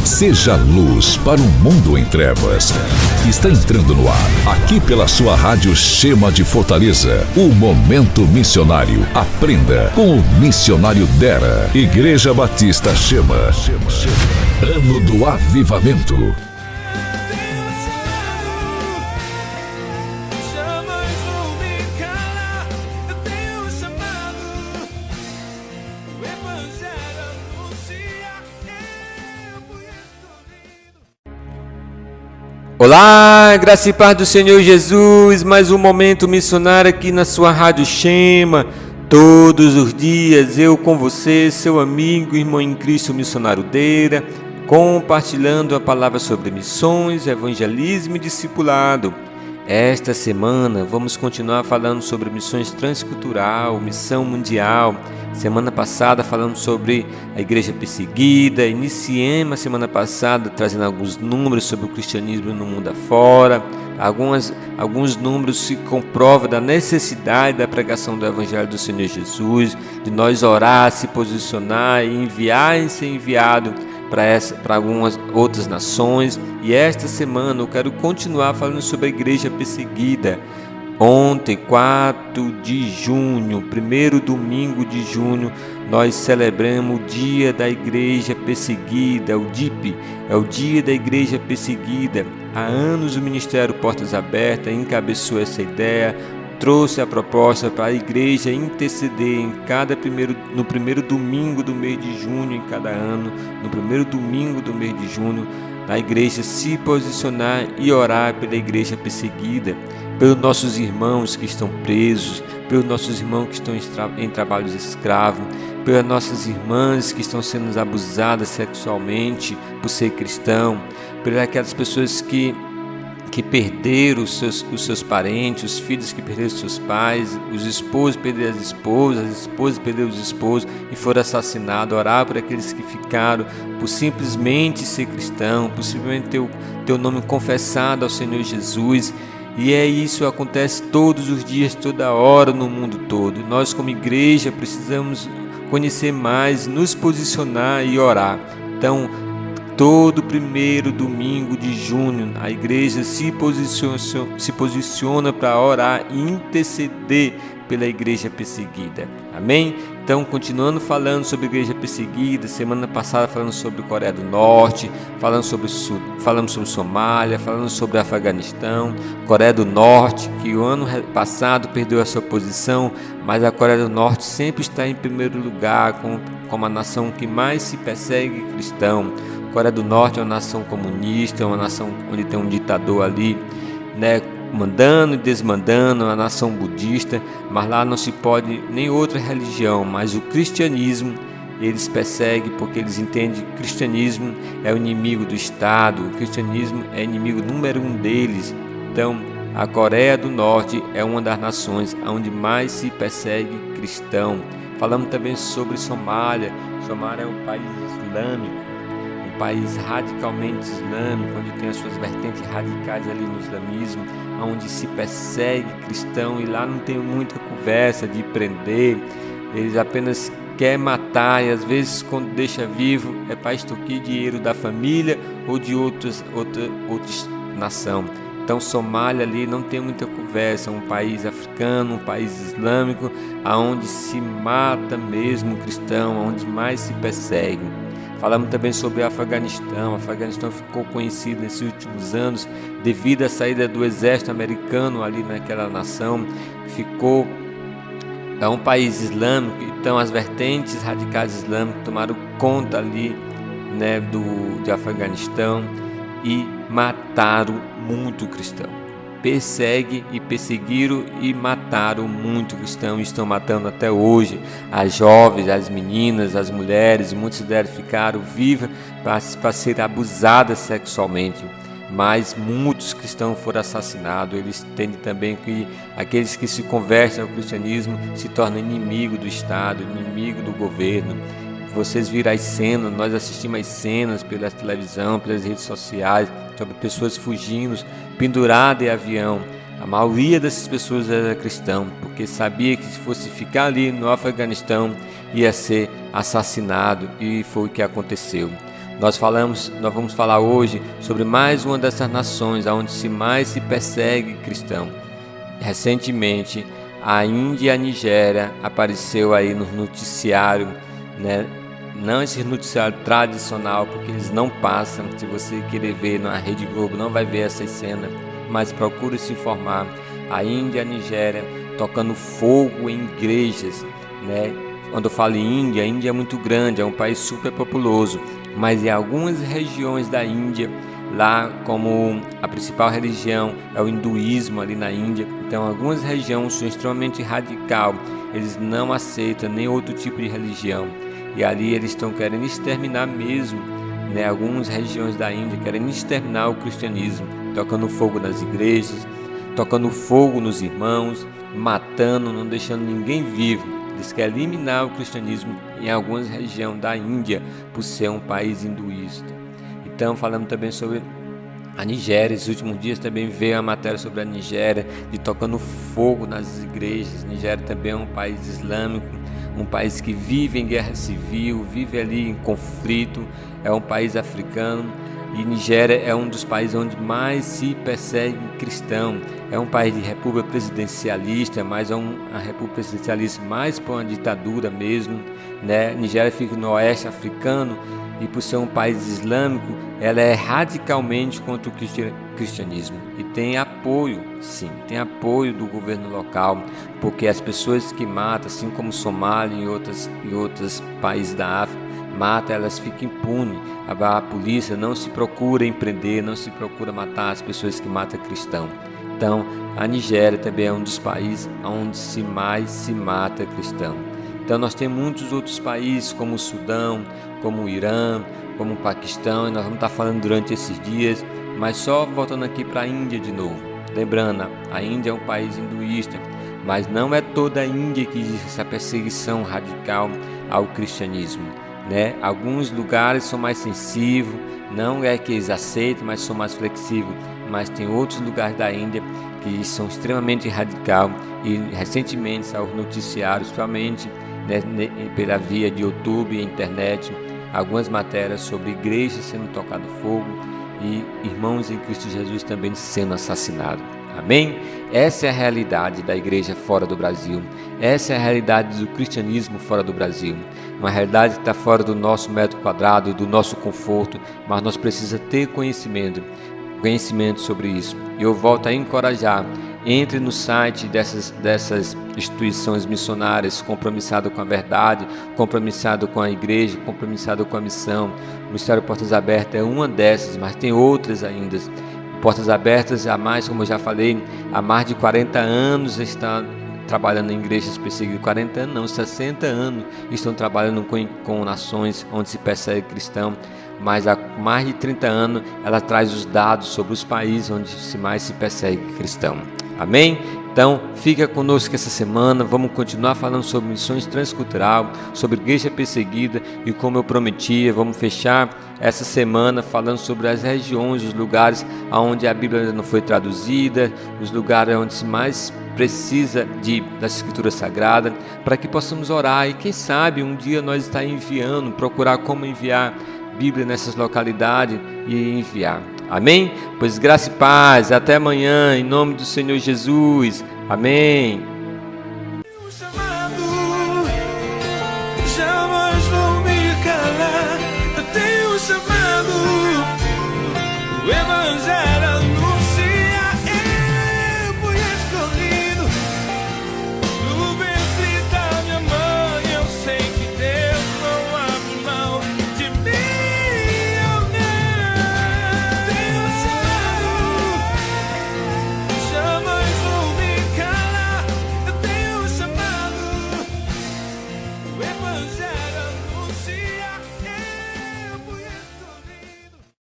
Seja luz para um mundo em trevas. Está entrando no ar, aqui pela sua rádio Shema de Fortaleza, o Momento Missionário. Aprenda com o missionário Dera. Igreja Batista Shema. Ano do Avivamento. Olá, graça e paz do Senhor Jesus, mais um momento missionário aqui na sua rádio Shema. Todos os dias eu com você, seu amigo, irmão em Cristo, missionário Deira, compartilhando a palavra sobre missões, evangelismo e discipulado. Esta semana vamos continuar falando sobre missões transcultural, missão mundial. Semana passada falamos sobre a igreja perseguida, iniciemos a semana passada trazendo alguns números sobre o cristianismo no mundo afora. Alguns números se comprovam da necessidade da pregação do Evangelho do Senhor Jesus, de nós orar, se posicionar e enviar e ser enviado para algumas outras nações. E esta semana eu quero continuar falando sobre a igreja perseguida. Ontem, 4 de junho, primeiro domingo de junho, nós celebramos o Dia da Igreja Perseguida, o DIP, é o Dia da Igreja Perseguida. Há anos o Ministério Portas Abertas encabeçou essa ideia, trouxe a proposta para a igreja interceder no primeiro domingo do mês de junho em cada ano, no primeiro domingo do mês de junho, a igreja se posicionar e orar pela igreja perseguida, pelos nossos irmãos que estão presos, pelos nossos irmãos que estão em trabalhos escravos, pelas nossas irmãs que estão sendo abusadas sexualmente por ser cristão, pelas aquelas pessoas que perderam os seus parentes, os filhos que perderam os seus pais, os esposos perderam as esposas perderam os esposos e foram assassinados. Orar por aqueles que ficaram por simplesmente ser cristão, por simplesmente ter o nome confessado ao Senhor Jesus. E isso acontece todos os dias, toda hora no mundo todo. Nós como igreja precisamos conhecer mais, nos posicionar e orar. Então, todo primeiro domingo de junho, a igreja se posiciona para orar e interceder pela igreja perseguida. Amém? Então, continuando falando sobre a igreja perseguida, semana passada falando sobre Coreia do Norte, falamos sobre Somália, falando sobre Afeganistão, Coreia do Norte, que o ano passado perdeu a sua posição, mas a Coreia do Norte sempre está em primeiro lugar como a nação que mais se persegue cristão. A Coreia do Norte é uma nação comunista, é uma nação onde tem um ditador ali, mandando e desmandando, uma nação budista, mas lá não se pode nem outra religião, mas o cristianismo eles perseguem porque eles entendem que o cristianismo é o inimigo do Estado, o cristianismo é inimigo número 1 deles. Então, a Coreia do Norte é uma das nações onde mais se persegue cristão. Falamos também sobre Somália. Somália é um país islâmico, um país radicalmente islâmico, onde tem as suas vertentes radicais ali no islamismo, onde se persegue cristão e lá não tem muita conversa de prender, eles apenas querem matar e às vezes quando deixa vivo é para extorquir dinheiro da família ou de outra nação. Então Somália ali não tem muita conversa, um país africano, um país islâmico, aonde se mata mesmo o cristão, onde mais se persegue. Falamos também sobre Afeganistão. O Afeganistão ficou conhecido nesses últimos anos devido à saída do exército americano ali naquela nação. É um país islâmico, então as vertentes radicais islâmicas tomaram conta ali, de Afeganistão e mataram muito cristão. Perseguiram e mataram muito cristão e estão matando até hoje as jovens, as meninas, as mulheres. Muitas delas ficaram vivas para ser abusadas sexualmente, mas muitos cristãos foram assassinados. Eles entendem também que aqueles que se convertem ao cristianismo se tornam inimigo do Estado, inimigo do governo. Vocês viram as cenas, nós assistimos as cenas pela televisão, pelas redes sociais, sobre pessoas fugindo, penduradas em avião. A maioria dessas pessoas era cristão, porque sabia que se fosse ficar ali no Afeganistão ia ser assassinado, e foi o que aconteceu. Nós vamos falar hoje sobre mais uma dessas nações onde mais se persegue cristão. Recentemente, a Índia e a Nigéria apareceu aí no noticiário, né? Não esse noticiário tradicional, porque eles não passam. Se você querer ver na Rede Globo, não vai ver essa cena, mas procure se informar. A Índia e a Nigéria tocando fogo em igrejas, né? Quando eu falo em Índia, a Índia é muito grande, é um país super populoso, mas em algumas regiões da Índia, lá como a principal religião é o hinduísmo ali na Índia, então algumas regiões são extremamente radical, eles não aceitam nem outro tipo de religião, e ali eles estão querendo exterminar mesmo, né? Algumas regiões da Índia querem exterminar o cristianismo, tocando fogo nas igrejas, tocando fogo nos irmãos, matando, não deixando ninguém vivo. Eles querem eliminar o cristianismo em algumas regiões da Índia, por ser um país hinduísta. Então, falando também sobre a Nigéria, esses últimos dias também veio a matéria sobre a Nigéria, de tocando fogo nas igrejas. Nigéria também é um país islâmico, um país que vive em guerra civil, vive ali em conflito, é um país africano. E Nigéria é um dos países onde mais se persegue cristão. É um país de república presidencialista, mas é uma república presidencialista mais para uma ditadura mesmo, né? Nigéria fica no oeste africano e, por ser um país islâmico, ela é radicalmente contra o cristianismo. E tem apoio, sim, tem apoio do governo local, porque as pessoas que matam, assim como Somália e outros países da África, mata, elas ficam impunes. A polícia não se procura em prender, não se procura matar as pessoas que matam cristão. Então, a Nigéria também é um dos países onde mais se mata cristão. Então, nós temos muitos outros países, como o Sudão, como o Irã, como o Paquistão, e nós vamos estar falando durante esses dias, mas só voltando aqui para a Índia de novo. Lembrando, a Índia é um país hinduísta, mas não é toda a Índia que existe essa perseguição radical ao cristianismo, né? Alguns lugares são mais sensíveis, não é que eles aceitem, mas são mais flexíveis. Mas tem outros lugares da Índia que são extremamente radical, e recentemente saiu noticiários, somente, né, pela via de YouTube e internet, algumas matérias sobre igrejas sendo tocado fogo e irmãos em Cristo Jesus também sendo assassinados. Amém? Essa é a realidade da igreja fora do Brasil. Essa é a realidade do cristianismo fora do Brasil. Uma realidade que está fora do nosso metro quadrado, do nosso conforto, mas nós precisamos ter conhecimento sobre isso. E eu volto a encorajar, entre no site dessas instituições missionárias compromissadas com a verdade, compromissado com a igreja, compromissado com a missão. O Ministério Portas Abertas é uma dessas, mas tem outras ainda. Portas Abertas, como eu já falei, há mais de 40 anos está trabalhando em igrejas perseguidas. 40 anos não, 60 anos estão trabalhando com nações onde se persegue cristão. Mas há mais de 30 anos ela traz os dados sobre os países onde mais se persegue cristão. Amém? Então, fica conosco essa semana, vamos continuar falando sobre missões transcultural, sobre igreja perseguida, e como eu prometia, vamos fechar essa semana falando sobre as regiões, os lugares onde a Bíblia ainda não foi traduzida, os lugares onde se mais precisa das Escrituras Sagradas, para que possamos orar e quem sabe um dia nós estar enviando, procurar como enviar Bíblia nessas localidades e enviar. Amém? Pois graça e paz, até amanhã, em nome do Senhor Jesus. Amém.